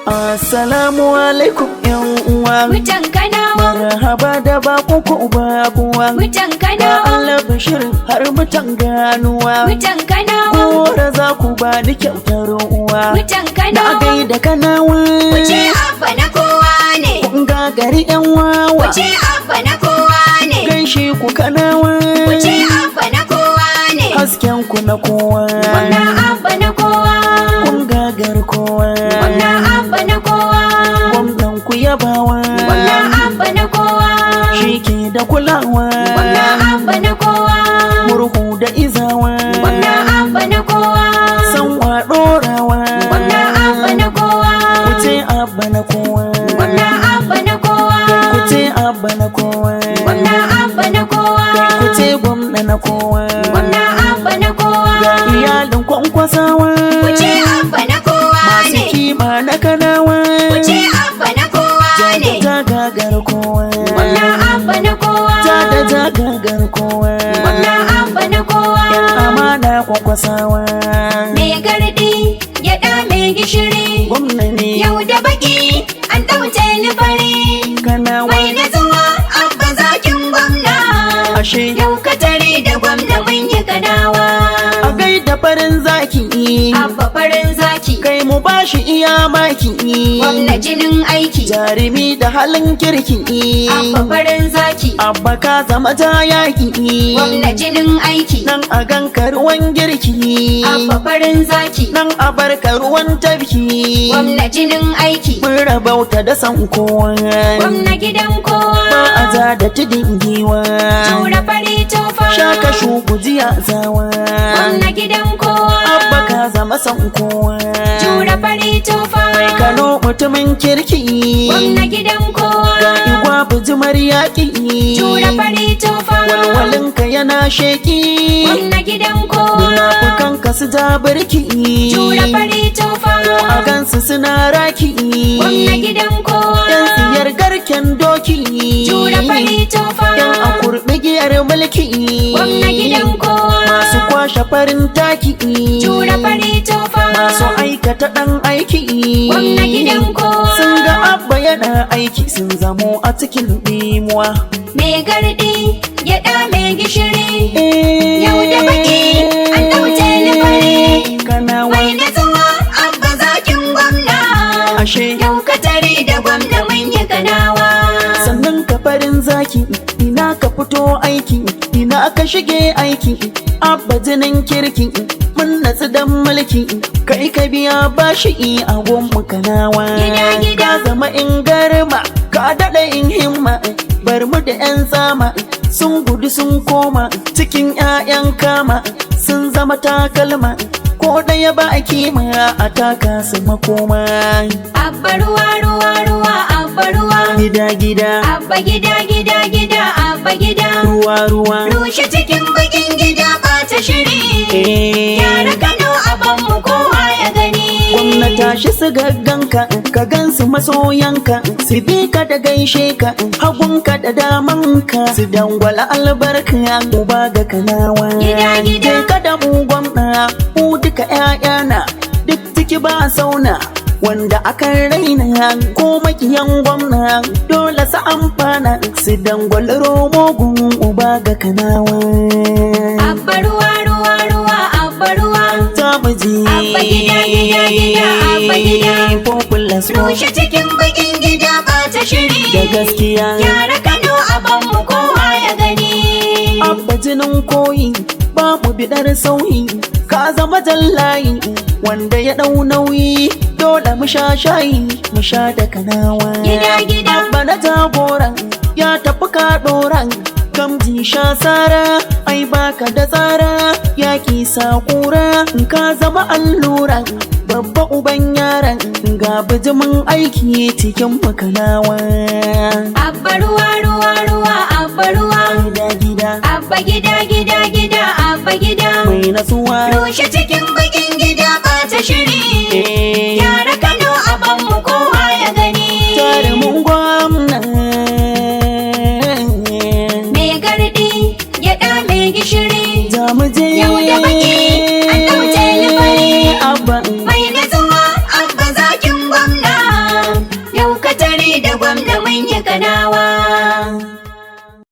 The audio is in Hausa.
Assalamu alaikum yan uwa. Mutan Kanawa. Marhaba da baku ku babuwa. Mutan Ga Kanawa. Allah bashir har mutan ganuwa. Mutan Kanawa. Gora za ku ba ni kyautar uwa. Mutan Na Kanawa. gaida Kanawa. Wuce abba na kowa ne. Kun gagari yan wawa. Wuce abba na kowa ne. Gaishe ku Kanawa. Wuce abba na kowa ne. Hasken ku na kowa. Wannan abba na kowa. Kun gagar kowa. Wannan abba na kowa. Gwamnan ku yabawa. Wannan abba na kowa. Shi ke da kulawa. Wannan abba na kowa. Murhu da izawa. Wannan abba na kowa. Sanwa ɗorawa. Wannan abba na kowa. Kuce abba na kowa. Wannan abba na kowa. Kuce abba na kowa. Wannan abba na kowa. Kuce gwamna na kowa. Wannan abba na kowa. Ga iyalin kwankwasawa. Wuce abba na kowa Masu ne. kima na Kanawa. Wuce abba na kowa ne. Ta gagar kowa. Wannan abba na kowa. Ta gagar kowa. Wannan abba na kowa. Yan amana kwankwasawa. Me gardi ya da me gishiri. Gwamna ne. Yau da baki an ɗauce ni fari. Kanawa. Mai natsuwa abba zakin gwamna. Ashe. Yau ka tare da gwamna mun yi Kanawa. A gaida farin zaki. Abba farin zaki. Kai mu bashi iya maki. Gwamna jinin aiki. Jarumi da halin kirki. Abba farin zaki. Abba ka zama ta yaki. Gwamna jinin aiki. Nan a ganka ruwan girki. Abba farin zaki. Nan a barka ruwan tafki. Gwamna jinin aiki. Mun rabauta da san kowa. Gwamna gidan kowa. Ba a za da tudun giwa. Tura fari tofa. Shaka shuku jiya zawa. Gwamna gidan kowa. Abba ka zama san kowa. Tura fari tofa. Mai Kano mutumin kirki. Gwamna gidan kowa. Ga igwa bujimar yaƙi. Tura fari tofa. Walwalinka yana sheki. Gwamna gidan kowa. Munafukanka su ja birki. Tura fari tofa. A gansu suna raki. Gwamna gidan kowa. Yan siyar garken doki. Tura fari tofa. Yan a kurɓi giyar mulki. Gwamna gidan kowa. Masu kwashe farin taki. Tura fari tofa. Masu aikata ɗan aiki. Gwamna gidan kowa. Sun ga abba yana aiki sun zamo a cikin ɗimuwa. Me gardi ya da me gishiri. Yau da baki an ɗauce ni fari. Kanawa. Mai natsuwa abba zakin gwamna. Ashe. Yau ka tare da gwamna mun yi Kanawa. Sannan ka farin zaki. Ina ka fito aiki. Ina ka shige aiki. Abba jinin kirki. Mun natsu dan mulki. Kai ka biya bashi a gonmu Kanawa. Gida. Ka zama in garma. Ka daɗa in himma. Bar mu da 'yan tsama. Sun gudu sun koma. Cikin 'ya'yan kama. Sun zama takalma. Ko ɗaya ba a kima a taka su makoma. Abba ruwa ruwa ruwa abba ruwa. Gida. Abba gida gida gida abba gida. Ruwa. Rushe cikin bakin gida ɓata shiri. Yara Kano abban mu kowa ya gani. Gwamnata shi su gagganka, ka gansu masoyanka, su bi ka da gaishe ka, hagunka da damanka, su dangwala albarka, uba ga Kanawa. Gida. Je ka da mu gwamna, mu duka 'ya'yana, duk ciki ba sauna. Wanda akan raina ko makiyan gwamna dole su amfana su dangwala romogun uba ga Kanawa. Abba ruwa ruwa ruwa abba ruwa. Ta muji. Abba gida abba gida. Popular Rushe cikin bakin gida ɓata shiri. da gaskiya. Yara Kano abban mu kowa ya gani. Abba jinin koyi babu bidar sauyi. Ka zama jallayi wanda ya ɗau nauyi. Dole mu sha shayi mu sha da Kanawa. Gida. Abba na jagoran ya tafi ka ɗoran. Gamji sha sara ai baka da tsara. Yaki sa kura ka zama allura. Babba uban yaran ga bijimin aiki cikin Kanawa. Abba ruwa ruwa ruwa abba ruwa. Gida. Abba gida abba gida. Mai nasuwa. Rushe cikin bakin gida ɓata shiri. Yara Kano abban mu kowa ya gani. Tare mun gwamna. Me gardi ya da me gishiri. Za mu je. Yau da baki an ɗauce ni fari. Abba. Mai natsuwa abba zakin gwamna. kanawa.